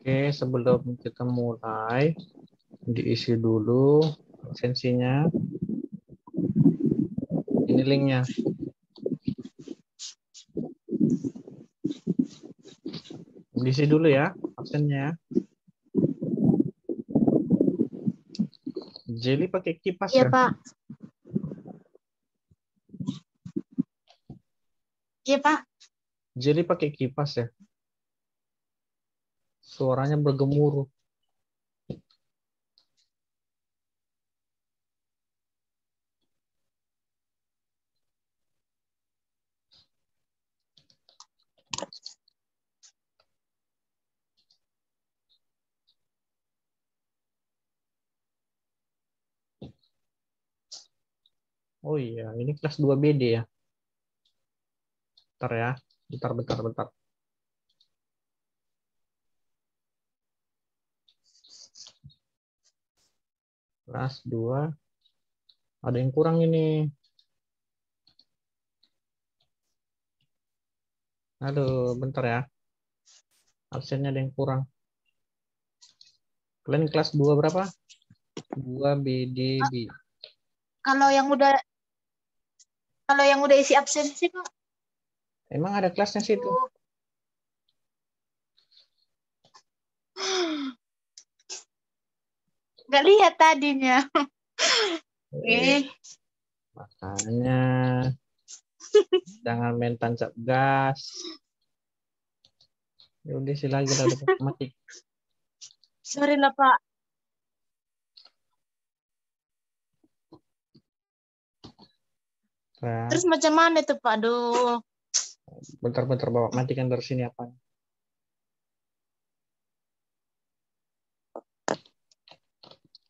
Oke, sebelum kita mulai, diisi dulu absensinya. Ini linknya. Diisi dulu ya, absennya. Jelly pakai kipas Iya, ya? Pak. Iya, Pak. Jelly pakai kipas ya? Suaranya bergemuruh. Oh iya, ini kelas 2 BD ya. Bentar ya. Bentar. Kelas 2. Ada yang kurang ini. Aduh, bentar ya. Absennya ada yang kurang. Kalian kelas 2 berapa? 2 BDB. Kalau yang udah isi absensi, Pak. Emang ada kelasnya situ? Nggak lihat tadinya. Eh, makanya jangan main tancap gas. Ya udah sih lagi lah udah mati. Sorry lah, Pak. Nah, Terus macam mana tuh, Pak? Aduh. bentar bawa matikan dari sini apa?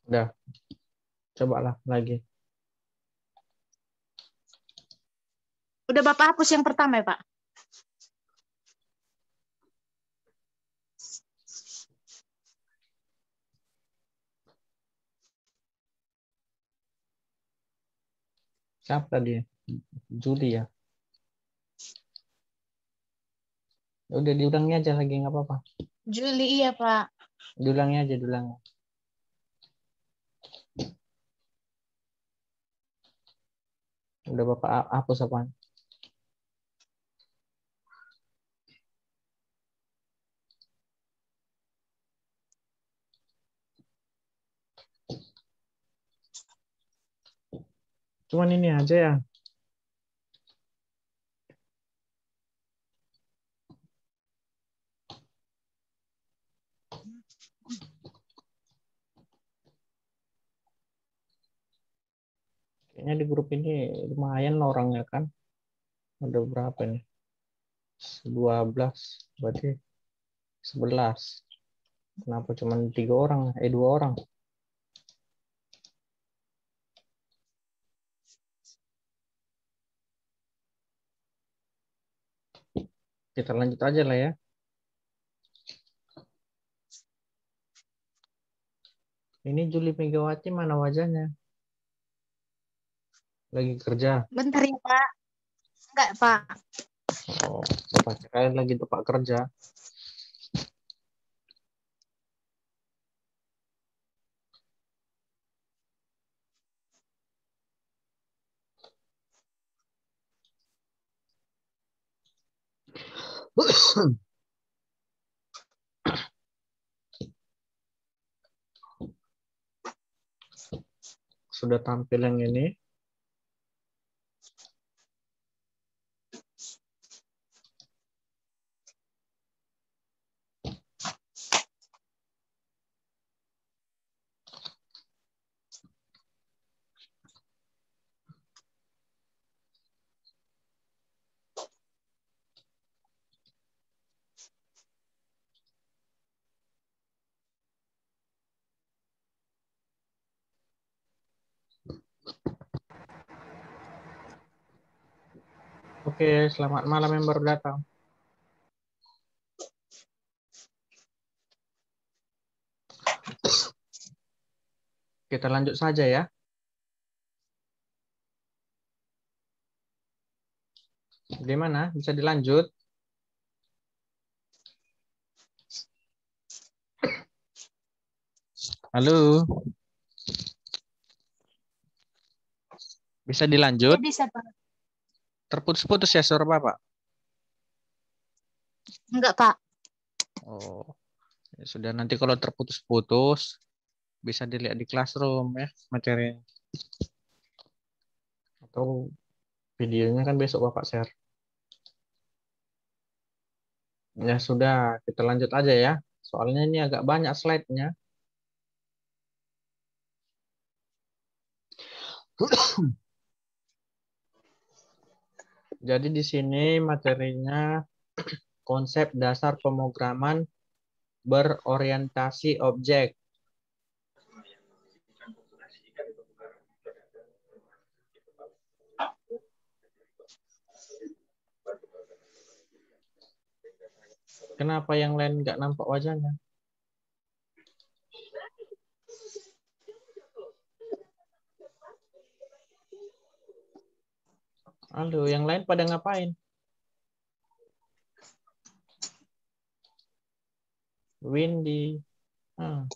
Udah, cobalah lagi. Udah Bapak hapus yang pertama ya, Pak? Siapa tadi? Juli ya. Ya udah diulangi aja lagi nggak apa-apa. Juli, iya, Pak. Diulangi aja, diulangi. Udah Bapak hapus apa? Cuman ini aja ya. Kayaknya di grup ini lumayan lah orangnya kan. Ada berapa nih? 12, berarti 11. Kenapa cuma 3 orang? 2 orang. Kita lanjut aja lah ya. Ini Juli Megawati mana wajahnya? Lagi kerja. Bentar ya, Pak. Enggak, Pak. Oh, Bapak kirain lagi tempat kerja. Sudah tampil yang ini. Oke, selamat malam yang baru datang. Kita lanjut saja ya. Gimana? Bisa dilanjut? Halo, bisa Ya dilanjut? bisa, Pak. Terputus-putus ya suara Bapak? Enggak, Pak. Oh, ya sudah, nanti kalau terputus-putus bisa dilihat di classroom ya materinya. Atau videonya kan besok Bapak share. Ya sudah, kita lanjut aja ya. Soalnya ini agak banyak slide-nya. Jadi di sini materinya konsep dasar pemrograman berorientasi objek. Kenapa yang lain nggak nampak wajahnya? Halo, yang lain pada ngapain? Windy. Ah.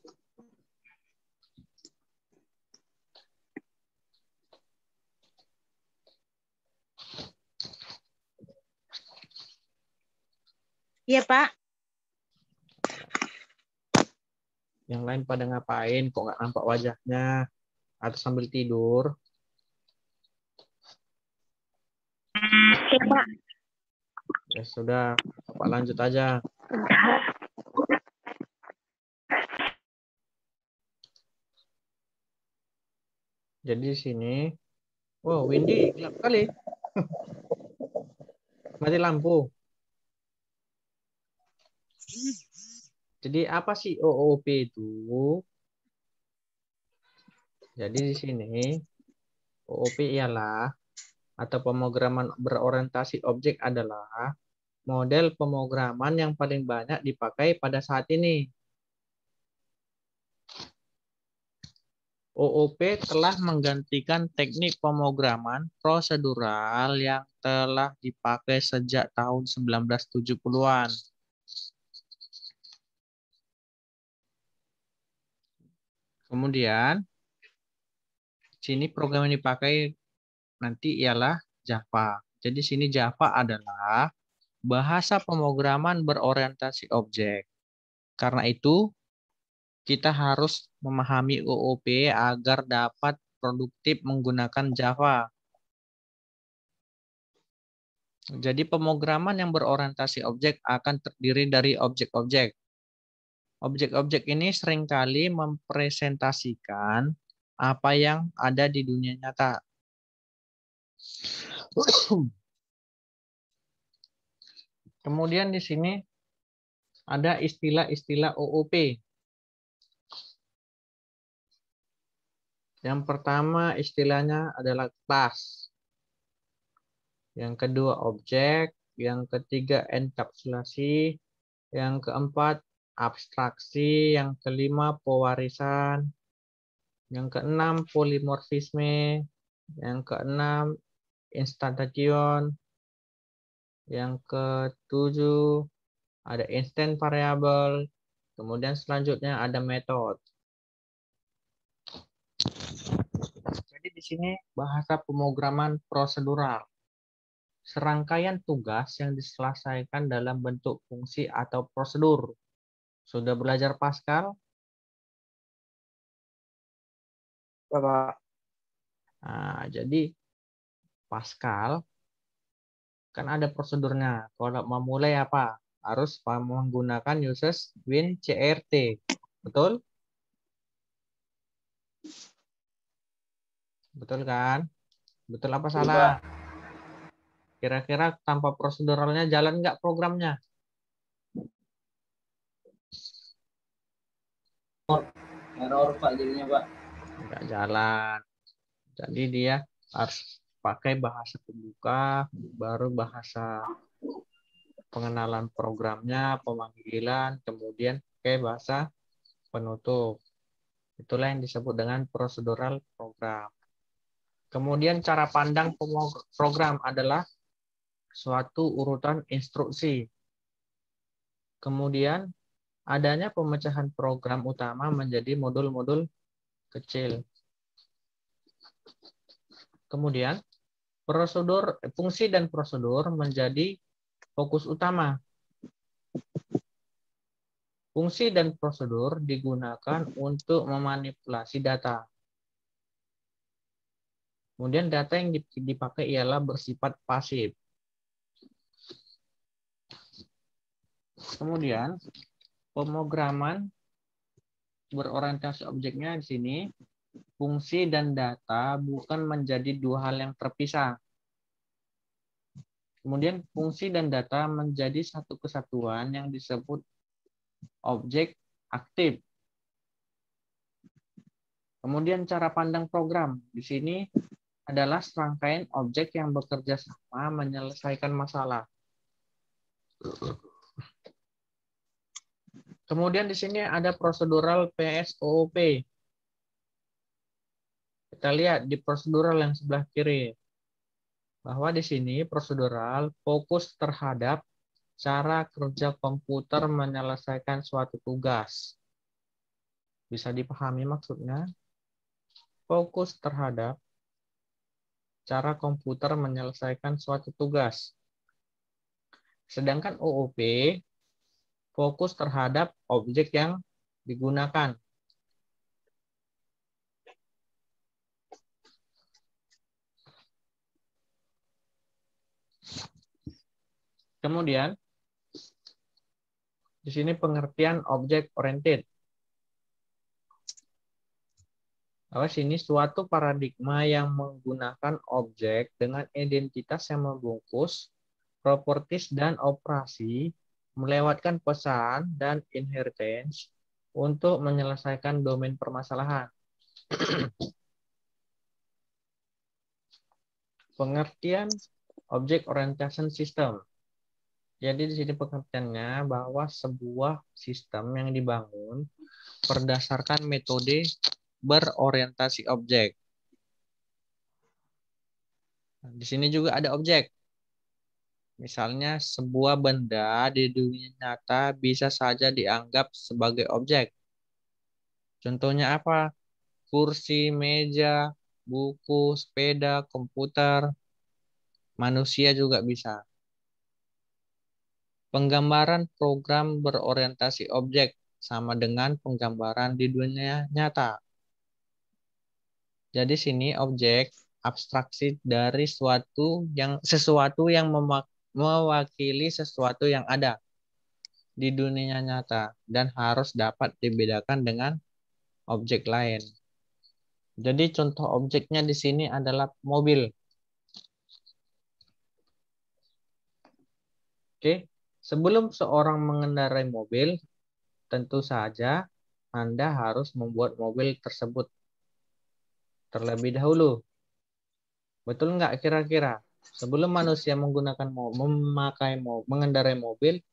Iya, Pak. Yang lain pada ngapain? Kok nggak nampak wajahnya? Atau sambil tidur? Iya, Pak. Ya sudah, Bapak lanjut aja. Jadi di sini, wow, Windy gelap kali. Mati lampu. Jadi apa sih OOP itu? Jadi di sini OOP ialah atau pemrograman berorientasi objek adalah model pemrograman yang paling banyak dipakai pada saat ini. OOP telah menggantikan teknik pemrograman prosedural yang telah dipakai sejak tahun 1970-an. Kemudian, sini program yang dipakai nanti ialah Java. Jadi sini Java adalah bahasa pemrograman berorientasi objek. Karena itu, kita harus memahami OOP agar dapat produktif menggunakan Java. Jadi pemrograman yang berorientasi objek akan terdiri dari objek-objek. Objek-objek ini seringkali mempresentasikan apa yang ada di dunia nyata. Kemudian di sini ada istilah-istilah OOP. Yang pertama istilahnya adalah kelas. Yang kedua objek. Yang ketiga enkapsulasi. Yang keempat abstraksi. Yang kelima pewarisan. Yang keenam polimorfisme. Yang keenam instantation. Yang ketujuh ada instant variable. Kemudian selanjutnya ada metode. Jadi di sini bahasa pemrograman prosedural. Serangkaian tugas yang diselesaikan dalam bentuk fungsi atau prosedur. Sudah belajar Pascal? Bapak. Nah, jadi Pascal kan ada prosedurnya. Kalau mau mulai apa? Harus menggunakan uses win CRT. Betul? Betul kan? Betul apa salah? Kira-kira tanpa proseduralnya jalan nggak programnya? Error Pak jadinya Pak. Nggak jalan. Jadi dia harus pakai bahasa pembuka, baru bahasa pengenalan programnya, pemanggilan, kemudian pakai bahasa penutup. Itulah yang disebut dengan prosedural program. Kemudian cara pandang program adalah suatu urutan instruksi. Kemudian adanya pemecahan program utama menjadi modul-modul kecil. Kemudian, fungsi dan prosedur menjadi fokus utama. Fungsi dan prosedur digunakan untuk memanipulasi data. Kemudian data yang dipakai ialah bersifat pasif. Kemudian pemrograman berorientasi objeknya di sini, fungsi dan data bukan menjadi dua hal yang terpisah. Kemudian fungsi dan data menjadi satu kesatuan yang disebut objek aktif. Kemudian cara pandang program di sini adalah serangkaian objek yang bekerja sama menyelesaikan masalah. Kemudian di sini ada prosedural PSOOP. Kita lihat di prosedural yang sebelah kiri. Bahwa di sini prosedural fokus terhadap cara kerja komputer menyelesaikan suatu tugas. Bisa dipahami maksudnya? Fokus terhadap cara komputer menyelesaikan suatu tugas. Sedangkan OOP fokus terhadap objek yang digunakan. Kemudian, di sini pengertian objek oriented. Bahwa sini suatu paradigma yang menggunakan objek dengan identitas yang membungkus, properties dan operasi, melewatkan pesan dan inheritance untuk menyelesaikan domain permasalahan. Pengertian object orientation system. Jadi di sini pengertiannya bahwa sebuah sistem yang dibangun berdasarkan metode berorientasi objek. Nah, di sini juga ada objek. Misalnya sebuah benda di dunia nyata bisa saja dianggap sebagai objek. Contohnya apa? Kursi, meja, buku, sepeda, komputer, manusia juga bisa. Penggambaran program berorientasi objek sama dengan penggambaran di dunia nyata. Jadi sini objek abstraksi dari sesuatu yang mewakili sesuatu yang ada di dunia nyata dan harus dapat dibedakan dengan objek lain. Jadi contoh objeknya di sini adalah mobil. Oke, sebelum seorang mengendarai mobil, tentu saja Anda harus membuat mobil tersebut terlebih dahulu. Betul nggak kira-kira? Sebelum manusia mengendarai mobil,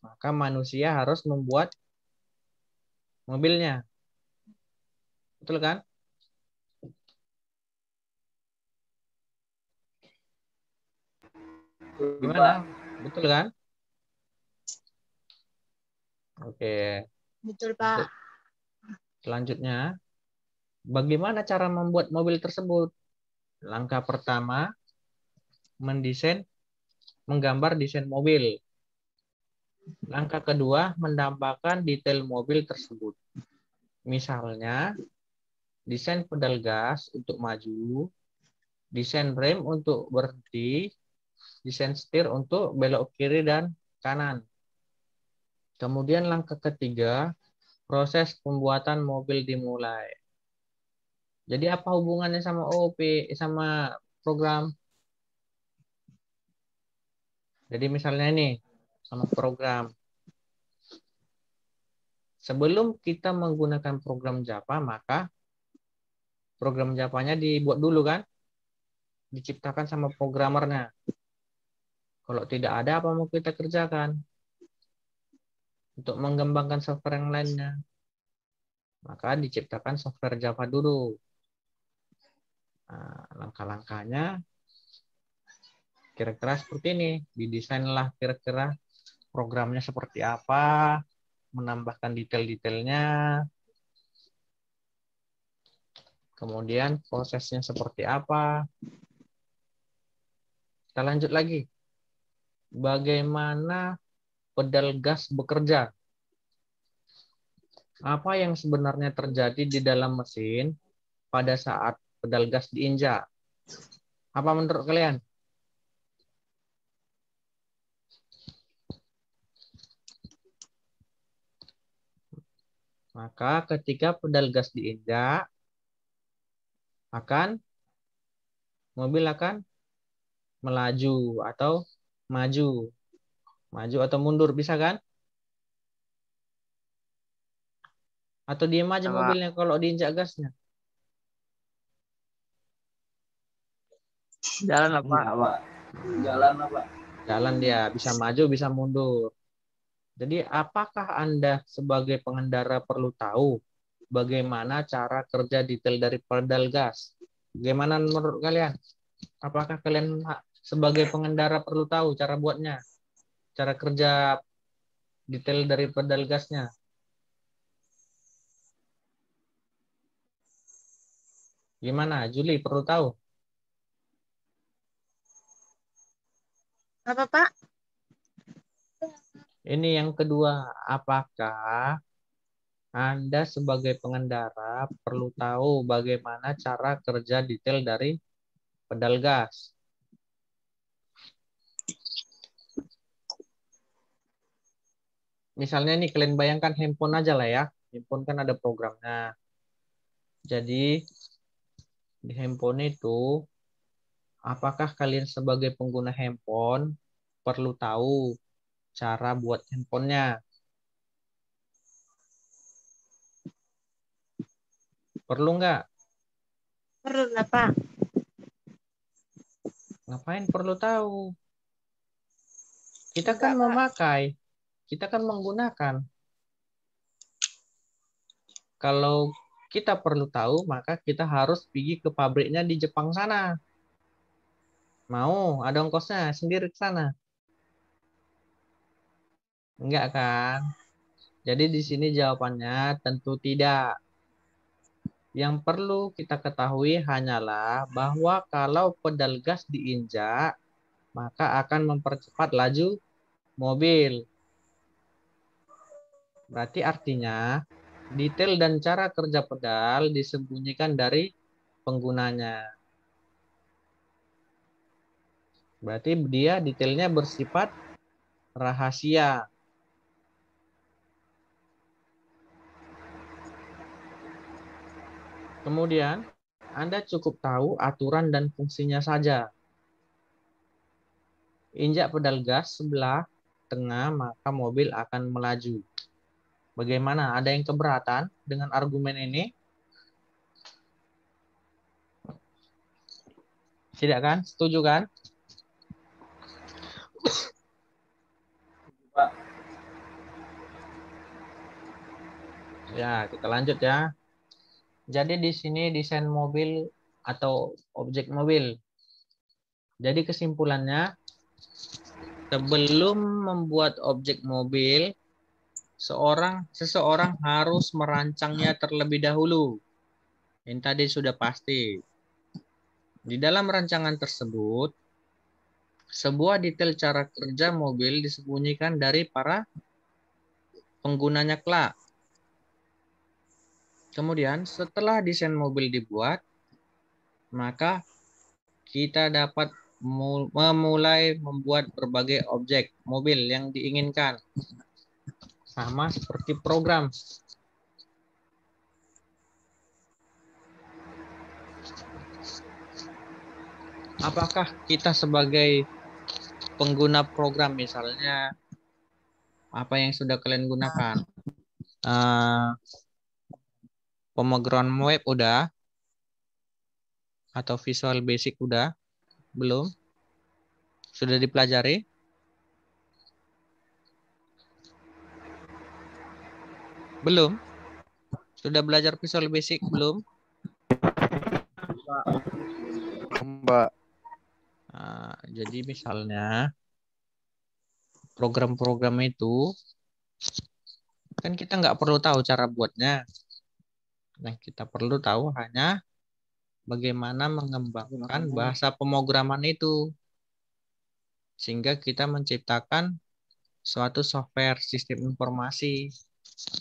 maka manusia harus membuat mobilnya. Betul kan? Gimana? Betul kan? Oke. Betul, Pak. Selanjutnya, bagaimana cara membuat mobil tersebut? Langkah pertama, menggambar desain mobil. Langkah kedua, menambahkan detail mobil tersebut. Misalnya, desain pedal gas untuk maju, desain rem untuk berhenti, desain setir untuk belok kiri dan kanan. Kemudian langkah ketiga, proses pembuatan mobil dimulai. Jadi apa hubungannya sama OOP, sama program? Jadi misalnya ini, sama program. Sebelum kita menggunakan program Java, maka program Java-nya dibuat dulu kan? Diciptakan sama programmernya. Kalau tidak ada, apa mau kita kerjakan? Untuk mengembangkan software yang lainnya. Maka diciptakan software Java dulu. Nah, langkah-langkahnya kira-kira seperti ini. Didesainlah kira-kira programnya seperti apa, menambahkan detail-detailnya. Kemudian prosesnya seperti apa. Kita lanjut lagi. Bagaimana pedal gas bekerja? Apa yang sebenarnya terjadi di dalam mesin pada saat pedal gas diinjak? Apa menurut kalian? Maka ketika pedal gas diinjak, mobil akan melaju atau maju. Maju atau mundur, bisa kan? Atau diam aja mobilnya kalau diinjak gasnya? Jalan lah, Pak. Enggak, Pak. Jalan lah, Pak. Jalan dia, bisa maju, bisa mundur. Jadi apakah Anda sebagai pengendara perlu tahu bagaimana cara kerja detail dari pedal gas? Bagaimana menurut kalian? Apakah kalian sebagai pengendara perlu tahu cara buatnya? Cara kerja detail dari pedal gasnya? Gimana? Juli perlu tahu? Apa, Pak? Ini yang kedua, apakah Anda sebagai pengendara perlu tahu bagaimana cara kerja detail dari pedal gas? Misalnya nih kalian bayangkan handphone aja lah ya. Handphone kan ada programnya. Jadi di handphone itu, apakah kalian sebagai pengguna handphone perlu tahu cara buat handphonenya? Perlu nggak? Perlu lah, Pak. Ngapain perlu tahu? Kita kan Enggak, Pak. memakai, kita kan menggunakan. Kalau kita perlu tahu, maka kita harus pergi ke pabriknya di Jepang sana. Mau, ada ongkosnya sendiri ke sana. Enggak kan? Jadi di sini jawabannya tentu tidak. Yang perlu kita ketahui hanyalah bahwa kalau pedal gas diinjak, maka akan mempercepat laju mobil. Berarti artinya detail dan cara kerja pedal disembunyikan dari penggunanya. Berarti dia detailnya bersifat rahasia. Kemudian, Anda cukup tahu aturan dan fungsinya saja. Injak pedal gas sebelah tengah, maka mobil akan melaju. Bagaimana? Ada yang keberatan dengan argumen ini? Tidak kan? Setuju kan? Pak. Ya, kita lanjut ya. Jadi di sini desain mobil atau objek mobil. Jadi kesimpulannya, sebelum membuat objek mobil, seseorang harus merancangnya terlebih dahulu. Ini tadi sudah pasti. Di dalam rancangan tersebut, sebuah detail cara kerja mobil disembunyikan dari para penggunanya kelak. Kemudian setelah desain mobil dibuat, maka kita dapat memulai membuat berbagai objek mobil yang diinginkan. Sama seperti program. Apakah kita sebagai pengguna program misalnya, apa yang sudah kalian gunakan? Pemrograman web udah? Atau Visual Basic udah? Belum? Sudah dipelajari? Belum? Sudah belajar Visual Basic belum? Mbak. Nah, jadi misalnya program-program itu Kan kita nggak perlu tahu cara buatnya. Yang kita perlu tahu hanya bagaimana mengembangkan bahasa pemrograman itu. Sehingga kita menciptakan suatu software sistem informasi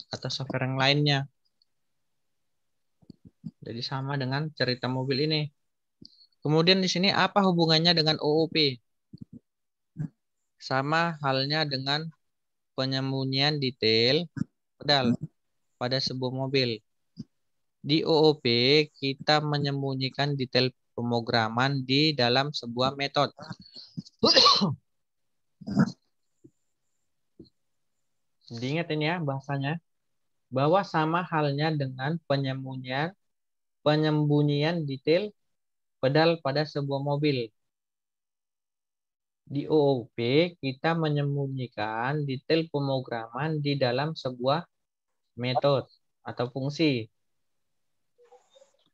atau software yang lainnya. Jadi sama dengan cerita mobil ini. Kemudian di sini apa hubungannya dengan OOP? Sama halnya dengan penyembunyian detail pedal pada sebuah mobil. Di OOP kita menyembunyikan detail pemrograman di dalam sebuah metode. Diingat ini ya bahasanya. Bahwa sama halnya dengan penyembunyian detail pedal pada sebuah mobil. Di OOP kita menyembunyikan detail pemrograman di dalam sebuah metode atau fungsi.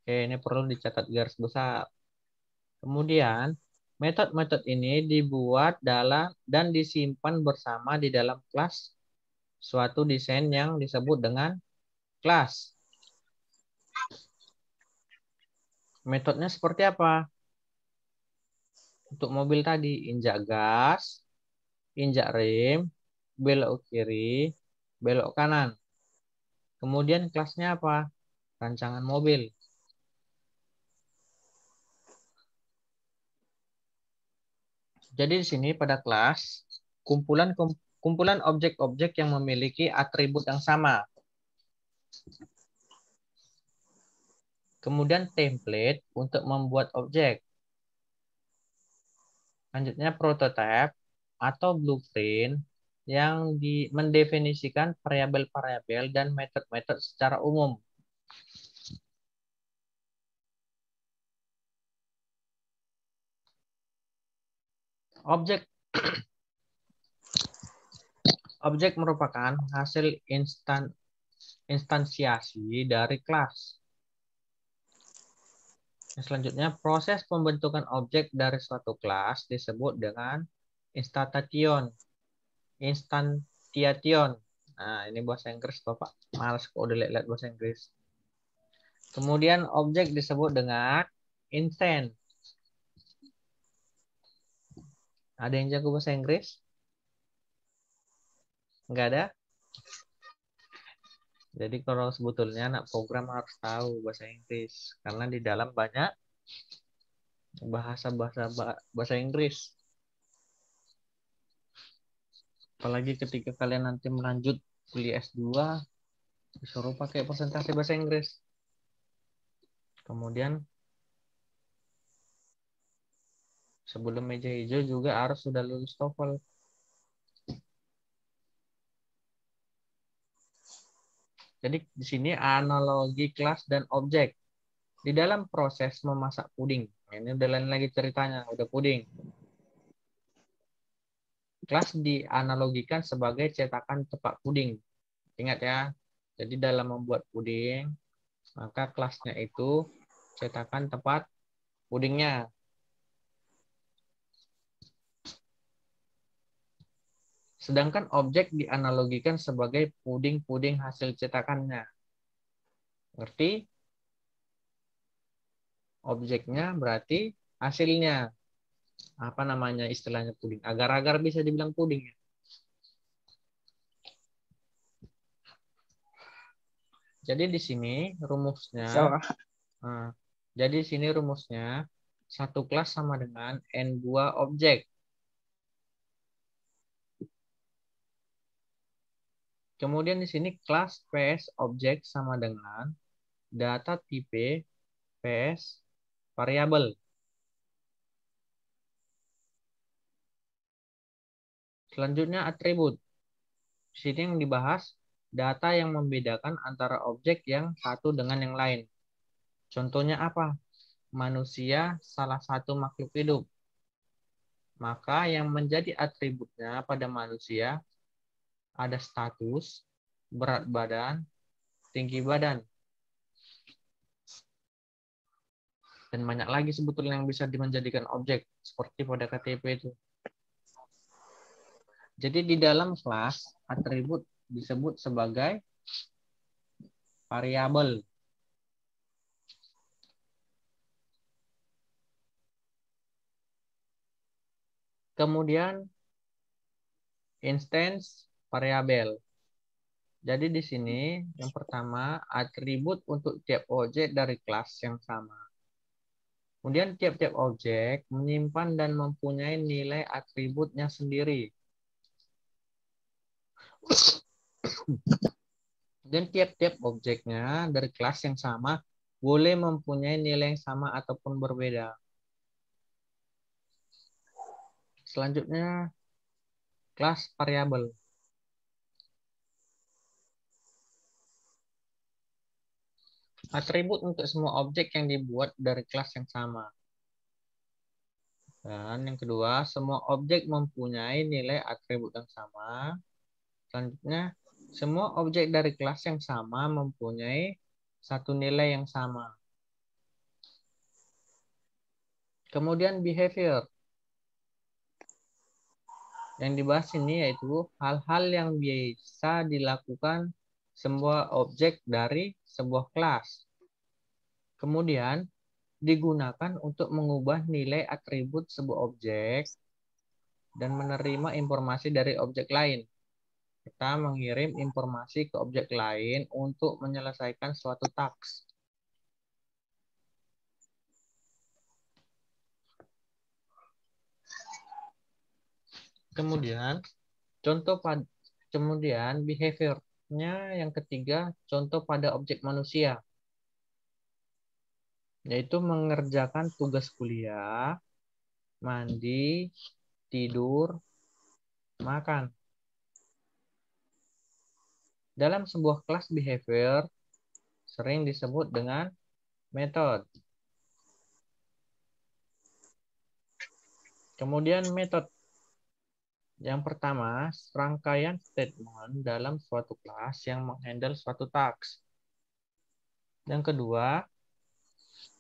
Oke, ini perlu dicatat garis besar. Kemudian, metode-metode ini dibuat dan disimpan bersama di dalam kelas suatu desain yang disebut dengan kelas. Metodenya seperti apa? Untuk mobil tadi, injak gas, injak rem, belok kiri, belok kanan. Kemudian kelasnya apa? Rancangan mobil. Jadi di sini pada kelas, kumpulan objek-objek yang memiliki atribut yang sama. Kemudian template untuk membuat objek. Selanjutnya prototype atau blueprint yang mendefinisikan variabel-variabel dan metode-metode secara umum. Objek merupakan hasil instansiasi dari kelas. Selanjutnya, proses pembentukan objek dari suatu kelas disebut dengan instantiation. Nah, ini bahasa Inggris, Bapak. Males kok udah lihat bahasa Inggris. Kemudian objek disebut dengan instance. Ada yang jago bahasa Inggris? Enggak ada? Jadi kalau sebetulnya anak program harus tahu bahasa Inggris. Karena di dalam banyak bahasa Inggris. Apalagi ketika kalian nanti melanjut kuliah S2, disuruh pakai presentasi bahasa Inggris. Kemudian sebelum meja hijau juga harus sudah lulus TOEFL. Jadi di sini analogi kelas dan objek. Di dalam proses memasak puding. Ini udah lain lagi ceritanya, udah puding. Kelas dianalogikan sebagai cetakan tepak puding. Ingat ya, jadi dalam membuat puding, maka kelasnya itu cetakan tepat pudingnya. Sedangkan objek dianalogikan sebagai puding-puding hasil cetakannya. Ngerti? Objeknya berarti hasilnya. Apa namanya istilahnya puding? Agar-agar bisa dibilang puding. Jadi di sini rumusnya. Jadi di sini rumusnya satu kelas sama dengan n buah objek. Kemudian di sini kelas PS objek sama dengan data tipe PS variabel. Selanjutnya atribut. Di sini yang dibahas data yang membedakan antara objek yang satu dengan yang lain. Contohnya apa? Manusia salah satu makhluk hidup. Maka yang menjadi atributnya pada manusia ada status, berat badan, tinggi badan. Dan banyak lagi sebetulnya yang bisa dimenjadikan objek, seperti pada KTP itu. Jadi di dalam kelas, atribut disebut sebagai variabel. Kemudian instance variabel. Jadi di sini yang pertama atribut untuk tiap objek dari kelas yang sama. Kemudian tiap-tiap objek menyimpan dan mempunyai nilai atributnya sendiri. Dan tiap-tiap objeknya dari kelas yang sama boleh mempunyai nilai yang sama ataupun berbeda. Selanjutnya kelas variabel. Atribut untuk semua objek yang dibuat dari kelas yang sama. Dan yang kedua, semua objek mempunyai nilai atribut yang sama. Selanjutnya, semua objek dari kelas yang sama mempunyai satu nilai yang sama. Kemudian behavior. Yang dibahas ini yaitu hal-hal yang biasa dilakukan sebuah objek dari sebuah kelas. Kemudian digunakan untuk mengubah nilai atribut sebuah objek dan menerima informasi dari objek lain. Kita mengirim informasi ke objek lain untuk menyelesaikan suatu task. Kemudian behaviornya yang ketiga, contoh pada objek manusia, yaitu mengerjakan tugas kuliah, mandi, tidur, makan. Dalam sebuah kelas behavior sering disebut dengan metode. Kemudian metode. Yang pertama, rangkaian statement dalam suatu kelas yang menghandle suatu task. Yang kedua,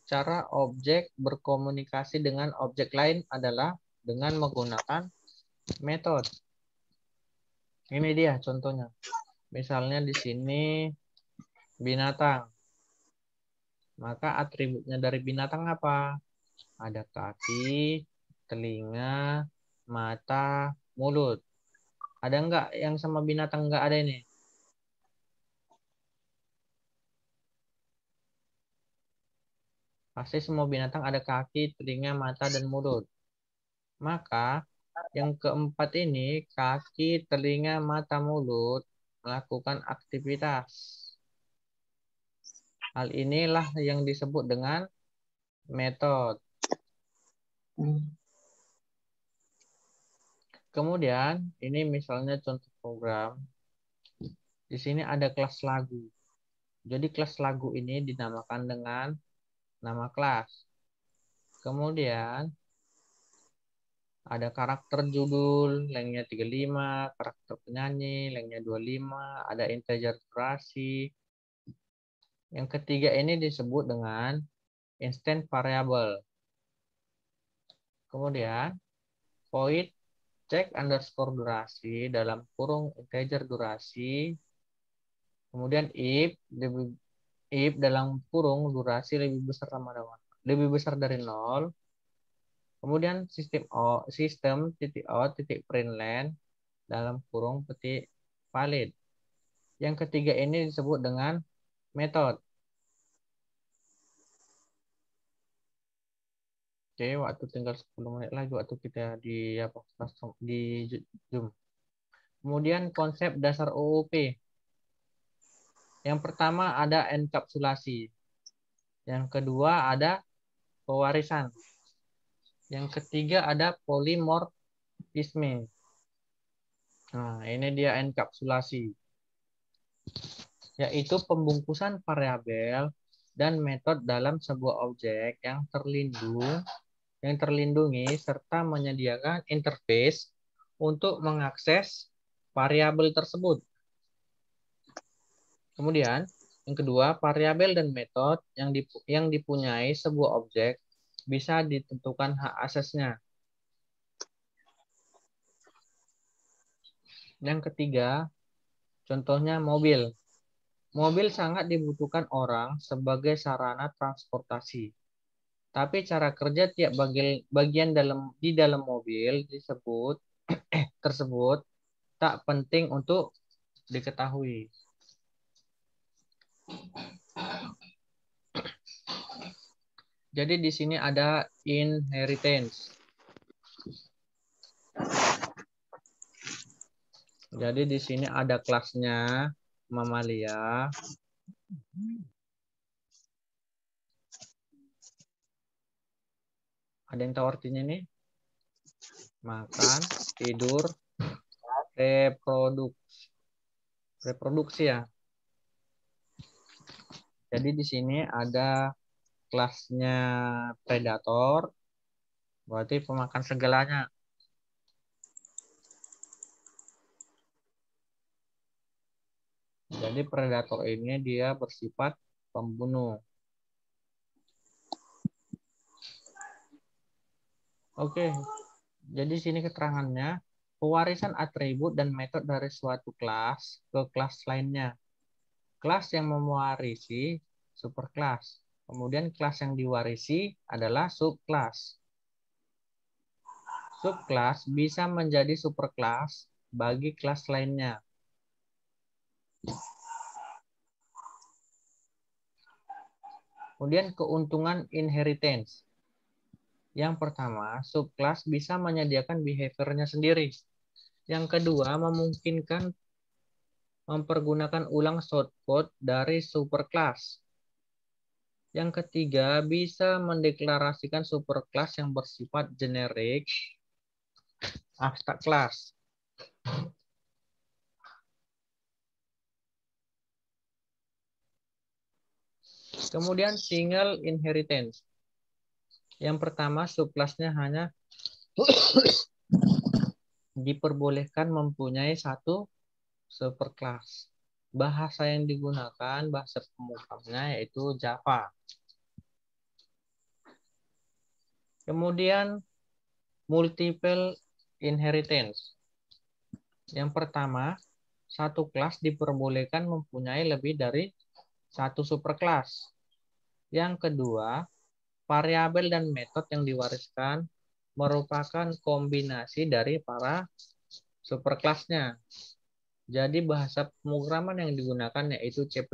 cara objek berkomunikasi dengan objek lain adalah dengan menggunakan metode. Ini dia contohnya. Misalnya di sini binatang. Maka atributnya dari binatang apa? Ada kaki, telinga, mata, mulut. Ada enggak yang sama binatang enggak ada ini? Pasti semua binatang ada kaki, telinga, mata, dan mulut. Maka yang keempat ini, kaki, telinga, mata, mulut, melakukan aktivitas. Hal inilah yang disebut dengan metode. Kemudian, ini misalnya contoh program. Di sini ada kelas lagu. Jadi kelas lagu ini dinamakan dengan nama kelas. Kemudian, ada karakter judul, lengthnya 35, karakter penyanyi, lengthnya 25, ada integer durasi. Yang ketiga ini disebut dengan instance variable. Kemudian, void check underscore durasi dalam kurung integer durasi. Kemudian if dalam kurung durasi lebih besar dari 0. Kemudian sistem titik out titik println dalam kurung petik valid. Yang ketiga ini disebut dengan metode. Oke, waktu tinggal 10 menit lagi waktu kita di Zoom. Kemudian konsep dasar OOP. Yang pertama ada enkapsulasi. Yang kedua ada pewarisan. Yang ketiga ada polimorfisme. Nah, ini dia enkapsulasi. Yaitu pembungkusan variabel dan metode dalam sebuah objek yang terlindungi serta menyediakan interface untuk mengakses variabel tersebut. Kemudian, yang kedua, variabel dan metode yang dipunyai sebuah objek bisa ditentukan hak aksesnya. Yang ketiga, Contohnya mobil. Mobil sangat dibutuhkan orang sebagai sarana transportasi. Tapi cara kerja tiap bagian di dalam mobil tersebut tak penting untuk diketahui. Jadi di sini ada inheritance. Jadi di sini ada kelasnya mamalia. Ada yang tahu artinya nih? Makan, tidur, reproduksi ya. Jadi di sini ada kelasnya predator, berarti pemakan segalanya. Jadi predator ini dia bersifat pembunuh. Oke, jadi sini keterangannya, pewarisan atribut dan metode dari suatu kelas ke kelas lainnya. Kelas yang mewarisi superkelas. Kemudian kelas yang diwarisi adalah subkelas. Subkelas bisa menjadi superkelas bagi kelas lainnya. Kemudian keuntungan inheritance. Yang pertama, subkelas bisa menyediakan behaviornya sendiri. Yang kedua, memungkinkan mempergunakan ulang shortcode dari superkelas. Yang ketiga, bisa mendeklarasikan superkelas yang bersifat generik abstrak kelas. Kemudian single inheritance. Yang pertama, subkelasnya hanya diperbolehkan mempunyai satu superkelas. Bahasa yang digunakan, bahasa pemrogramannya yaitu Java. Kemudian multiple inheritance. Yang pertama, satu kelas diperbolehkan mempunyai lebih dari satu superkelas. Yang kedua, variabel dan metode yang diwariskan merupakan kombinasi dari para superkelasnya. Jadi bahasa pemrograman yang digunakan yaitu C++.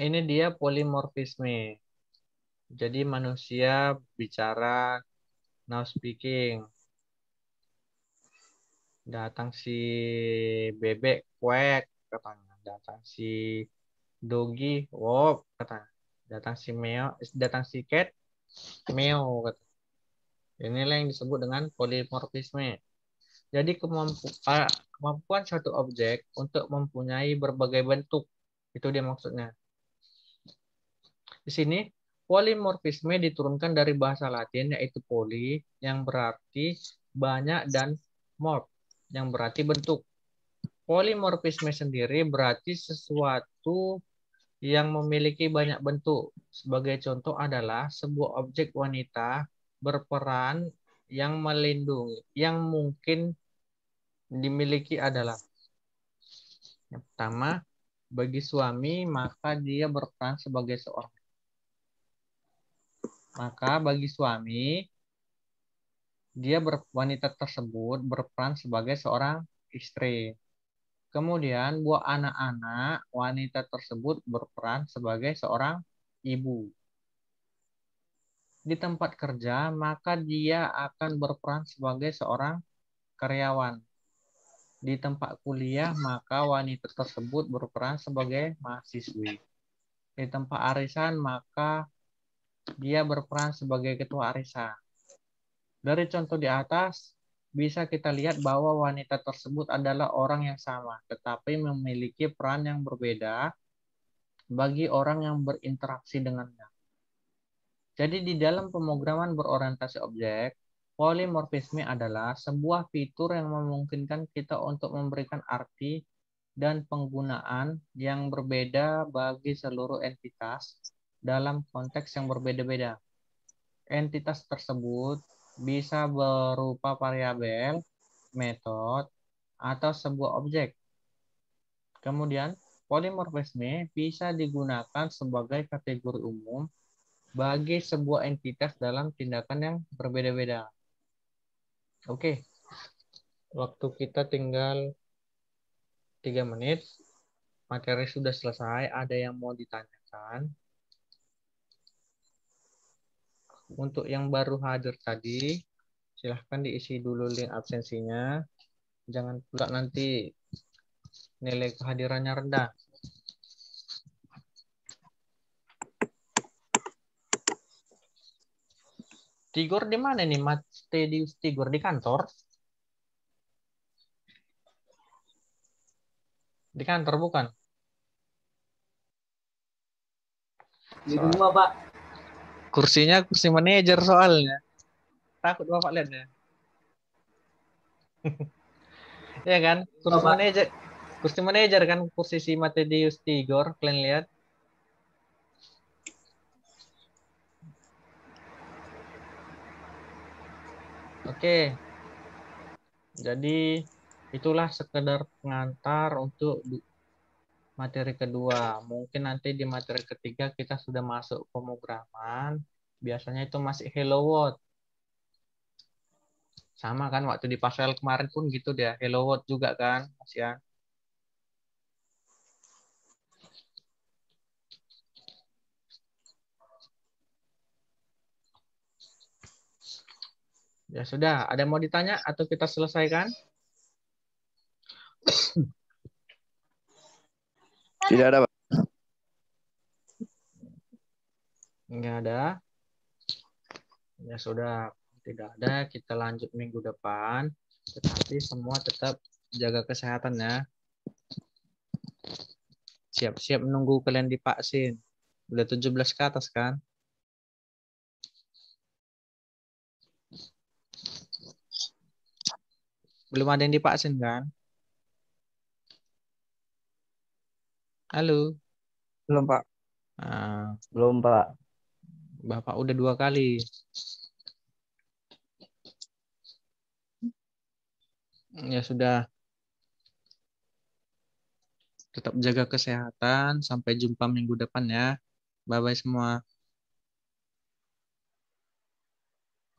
Ini dia polimorfisme. Jadi manusia bicara now speaking. Datang si bebek kuek katanya. Datang si Dogi, wow, kata. Datang si cat, meow, kata. Inilah yang disebut dengan polimorfisme. Jadi kemampuan satu objek untuk mempunyai berbagai bentuk. Itu dia maksudnya. Di sini, polimorfisme diturunkan dari bahasa Latin, yaitu poli, yang berarti banyak, dan morph, yang berarti bentuk. Polimorfisme sendiri berarti sesuatu yang memiliki banyak bentuk. Sebagai contoh adalah sebuah objek wanita berperan yang melindungi, yang mungkin dimiliki adalah yang pertama, bagi suami maka dia berperan sebagai seorang. Maka bagi suami wanita tersebut berperan sebagai seorang istri. Kemudian buat anak-anak, wanita tersebut berperan sebagai seorang ibu. Di tempat kerja, maka dia akan berperan sebagai seorang karyawan. Di tempat kuliah, maka wanita tersebut berperan sebagai mahasiswi. Di tempat arisan, maka dia berperan sebagai ketua arisan. Dari contoh di atas, bisa kita lihat bahwa wanita tersebut adalah orang yang sama, tetapi memiliki peran yang berbeda bagi orang yang berinteraksi dengannya. Jadi di dalam pemrograman berorientasi objek, polimorfisme adalah sebuah fitur yang memungkinkan kita untuk memberikan arti dan penggunaan yang berbeda bagi seluruh entitas dalam konteks yang berbeda-beda. Entitas tersebut bisa berupa variabel, metode, atau sebuah objek. Kemudian, polimorfisme bisa digunakan sebagai kategori umum bagi sebuah entitas dalam tindakan yang berbeda-beda. Oke, waktu kita tinggal 3 menit. Materi sudah selesai. Ada yang mau ditanyakan? Untuk yang baru hadir tadi, silahkan diisi dulu link absensinya. Jangan pula nanti nilai kehadirannya rendah. Tigor di mana nih? Matedius Tigor di kantor? Di kantor bukan? Di rumah, Pak. Kursinya kursi manajer soalnya. Takut Bapak lihatnya. Ya kan? Kursi Bapak. manajer. Kursi manajer kan kursi si Matedius Tigor, kalian lihat. Oke. Jadi itulah sekedar pengantar untuk materi kedua. Mungkin nanti di materi ketiga kita sudah masuk pemrograman. Biasanya itu masih Hello World. Sama kan waktu di Pascal kemarin pun gitu dia. Hello World juga kan, Mas ya. Ya sudah, ada yang mau ditanya atau kita selesaikan? Tidak ada, Pak. Enggak ada. Ya sudah, tidak ada. Kita lanjut minggu depan. Tetapi semua tetap jaga kesehatan ya. Siap-siap menunggu kalian divaksin. Udah 17 ke atas kan? Belum ada yang divaksin kan? Halo. Belum, Pak. Nah, Belum, Pak. Bapak udah 2 kali. Ya sudah. Tetap jaga kesehatan. Sampai jumpa minggu depan ya. Bye-bye semua.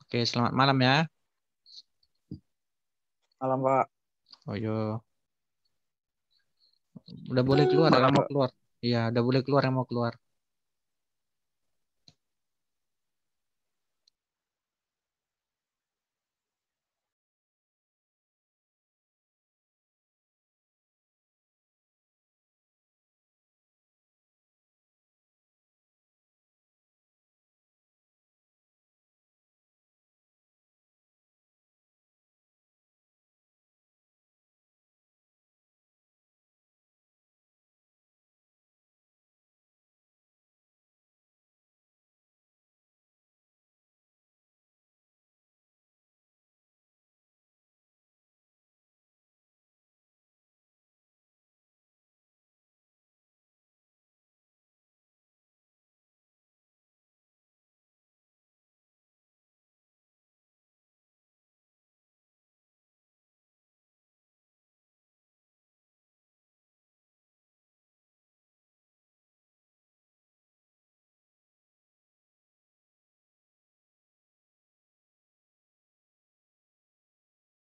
Oke, selamat malam ya. Malam, Pak. Oh yo. Udah boleh keluar yang mau keluar. Iya, udah boleh keluar yang mau keluar.